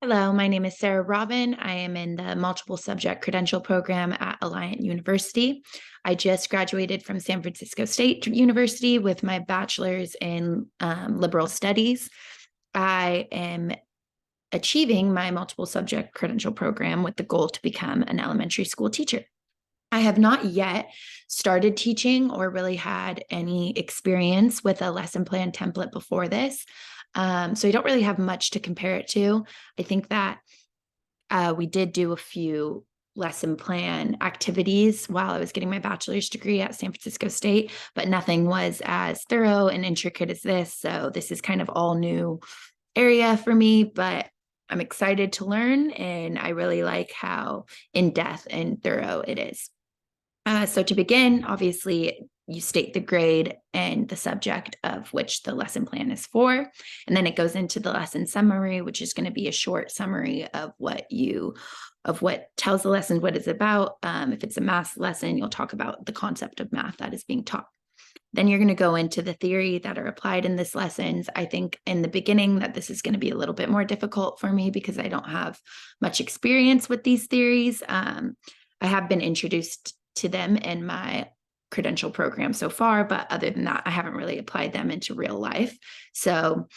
Hello, my name is Sarah Robin. I am in the multiple subject credential program at Alliant University. I just graduated from San Francisco State University with my bachelor's in liberal studies. I am achieving my multiple subject credential program with the goal to become an elementary school teacher. I have not yet started teaching or really had any experience with a lesson plan template before this. So I don't really have much to compare it to. I think that we did do a few lesson plan activities while I was getting my bachelor's degree at San Francisco State, but nothing was as thorough and intricate as this. So this is kind of all new area for me, but I'm excited to learn and I really like how in-depth and thorough it is. So to begin, obviously, you state the grade and the subject of which the lesson plan is for. And then it goes into the lesson summary, which is going to be a short summary of what tells the lesson what it's about. If it's a math lesson, you'll talk about the concept of math that is being taught. Then you're going to go into the theory that are applied in this lessons. I think in the beginning that this is going to be a little bit more difficult for me because I don't have much experience with these theories. I have been introduced to them in my credential program so far, but other than that, I haven't really applied them into real life. So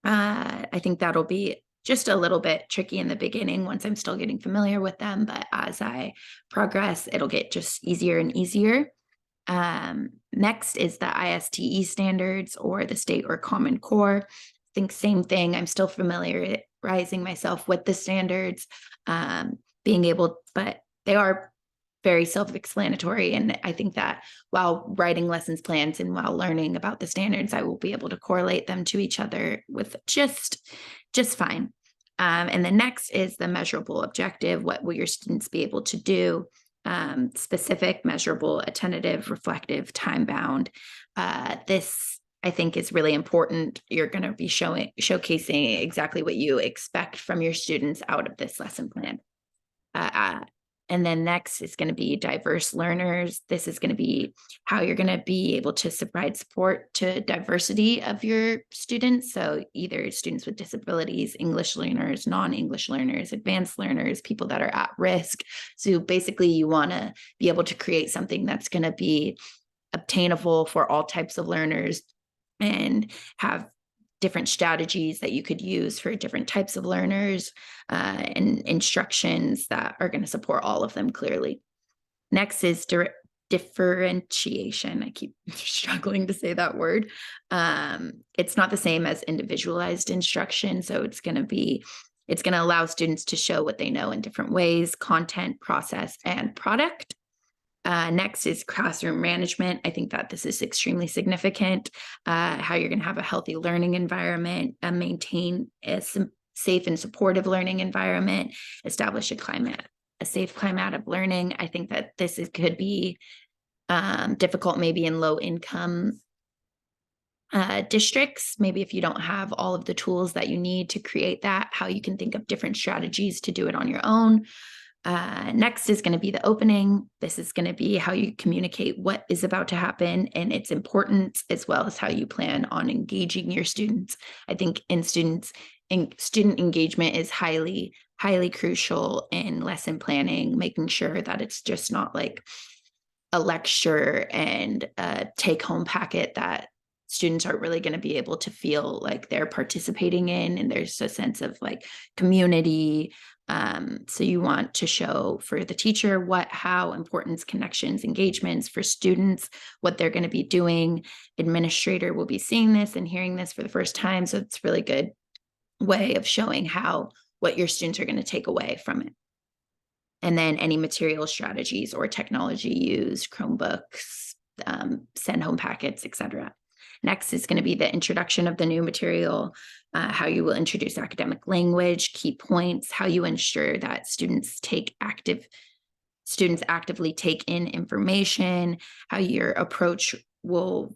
I think that'll be just a little bit tricky in the beginning once I'm still getting familiar with them. But as I progress, it'll get just easier and easier. Next is the ISTE standards or the state or common core. I think same thing. I'm still familiarizing myself with the standards, but they are very self-explanatory. And I think that while writing lessons plans and while learning about the standards, I will be able to correlate them to each other with just fine. And the next is the measurable objective. What will your students be able to do? Specific, measurable, attentive, reflective, time-bound. This I think is really important. You're going to be showcasing exactly what you expect from your students out of this lesson plan. And then next is going to be diverse learners. This is going to be how you're going to be able to provide support to diversity of your students. So either students with disabilities, English learners, non-English learners, advanced learners, people that are at risk. So basically you want to be able to create something that's going to be obtainable for all types of learners and have different strategies that you could use for different types of learners and instructions that are going to support all of them clearly. Next is differentiation. I keep struggling to say that word. It's not the same as individualized instruction. So it's going to allow students to show what they know in different ways: content, process, and product. Next is classroom management. I think that this is extremely significant. How you're going to have a healthy learning environment, maintain a safe and supportive learning environment, establish a safe climate of learning. I think that could be difficult maybe in low income districts, maybe if you don't have all of the tools that you need to create that, how you can think of different strategies to do it on your own. Next is going to be the opening. This is going to be how you communicate what is about to happen and its importance, as well as how you plan on engaging your students. I think student engagement is highly, highly crucial in lesson planning, making sure that it's just not like a lecture and a take-home packet that students are really going to be able to feel like they're participating in, and there's a sense of like community. So you want to show for the teacher how importance, connections, engagements for students, what they're going to be doing. Administrator will be seeing this and hearing this for the first time. So it's a really good way of showing what your students are going to take away from it. And then any material strategies or technology used, Chromebooks, send home packets, etc. Next is going to be the introduction of the new material, how you will introduce academic language, key points, how you ensure that students actively take in information, how your approach will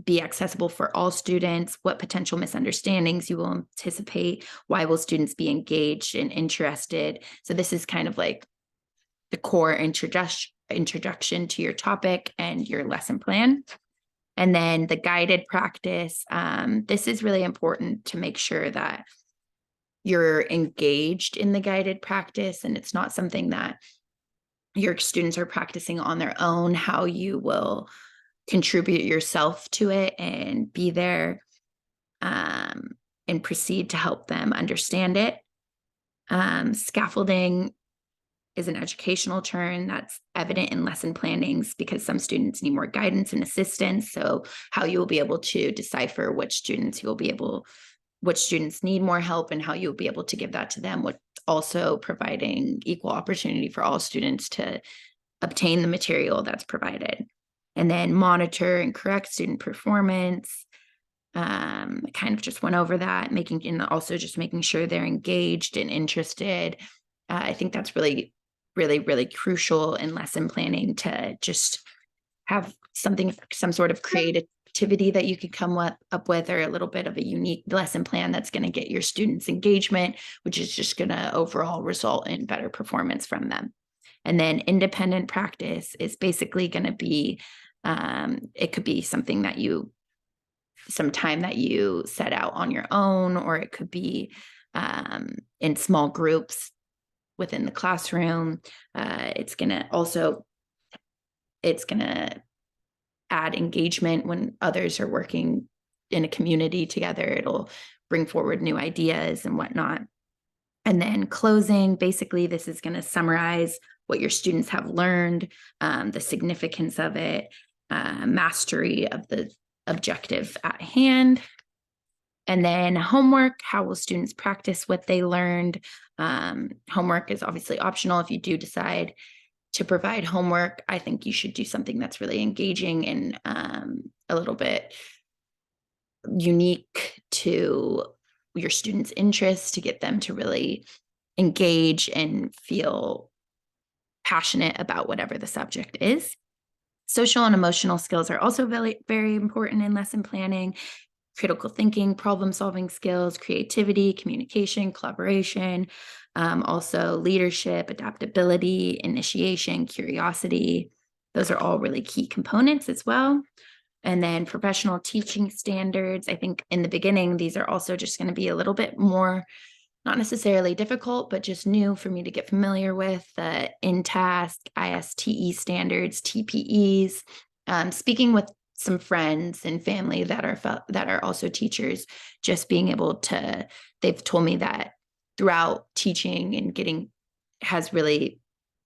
be accessible for all students, what potential misunderstandings you will anticipate, why will students be engaged and interested. So this is kind of like the core introduction to your topic and your lesson plan. And then the guided practice. This is really important to make sure that you're engaged in the guided practice and it's not something that your students are practicing on their own, how you will contribute yourself to it and be there and proceed to help them understand it. Scaffolding is an educational term that's evident in lesson plannings because some students need more guidance and assistance. So how you will be able to decipher which students which students need more help and how you'll be able to give that to them, with also providing equal opportunity for all students to obtain the material that's provided. And then monitor and correct student performance. I kind of just went over that, and also just making sure they're engaged and interested. I think that's really, really, really crucial in lesson planning, to just have some sort of creativity that you could come up with, or a little bit of a unique lesson plan that's going to get your students engagement, which is just going to overall result in better performance from them. And then independent practice is basically going to be, it could be something that some time that you set out on your own, or it could be in small groups within the classroom. It's going to add engagement when others are working in a community together. It'll bring forward new ideas and whatnot. And then closing, basically, this is going to summarize what your students have learned, the significance of it, mastery of the objective at hand. And then homework, how will students practice what they learned? Homework is obviously optional. If you do decide to provide homework, I think you should do something that's really engaging and a little bit unique to your students' interests, to get them to really engage and feel passionate about whatever the subject is. Social and emotional skills are also very, very important in lesson planning. Critical thinking, problem-solving skills, creativity, communication, collaboration, also leadership, adaptability, initiation, curiosity. Those are all really key components as well. And then professional teaching standards. I think in the beginning, these are also just going to be a little bit more, not necessarily difficult, but just new for me to get familiar with. The InTask, ISTE standards, TPEs. Speaking with some friends and family that are also teachers, just being able to, they've told me that throughout teaching and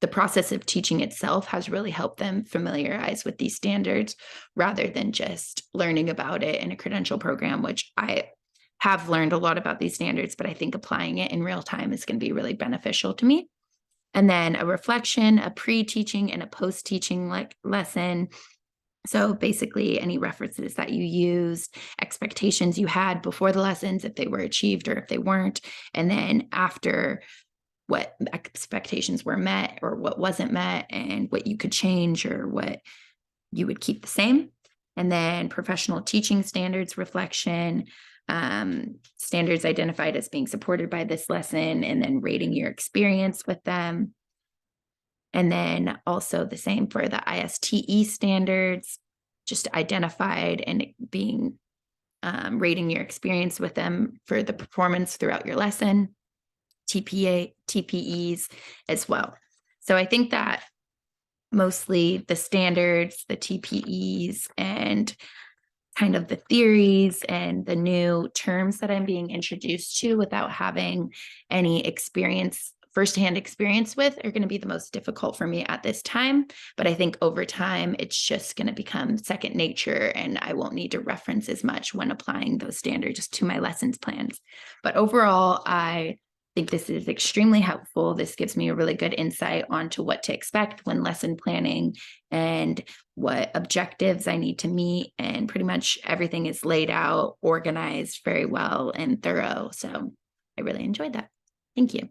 the process of teaching itself has really helped them familiarize with these standards, rather than just learning about it in a credential program, which I have learned a lot about these standards, but I think applying it in real time is going to be really beneficial to me. And then a reflection, a pre-teaching and a post-teaching lesson. So basically any references that you used, expectations you had before the lessons, if they were achieved or if they weren't, and then after, what expectations were met or what wasn't met, and what you could change or what you would keep the same. And then professional teaching standards reflection, standards identified as being supported by this lesson, and then rating your experience with them. And then also the same for the ISTE standards, just identified and being rating your experience with them for the performance throughout your lesson. TPEs as well. So I think that mostly the standards, the TPEs, and kind of the theories and the new terms that I'm being introduced to without having any firsthand experience with, are going to be the most difficult for me at this time. But I think over time, it's just going to become second nature, and I won't need to reference as much when applying those standards to my lessons plans. But overall, I think this is extremely helpful. This gives me a really good insight onto what to expect when lesson planning and what objectives I need to meet. And pretty much everything is laid out, organized very well and thorough. So I really enjoyed that. Thank you.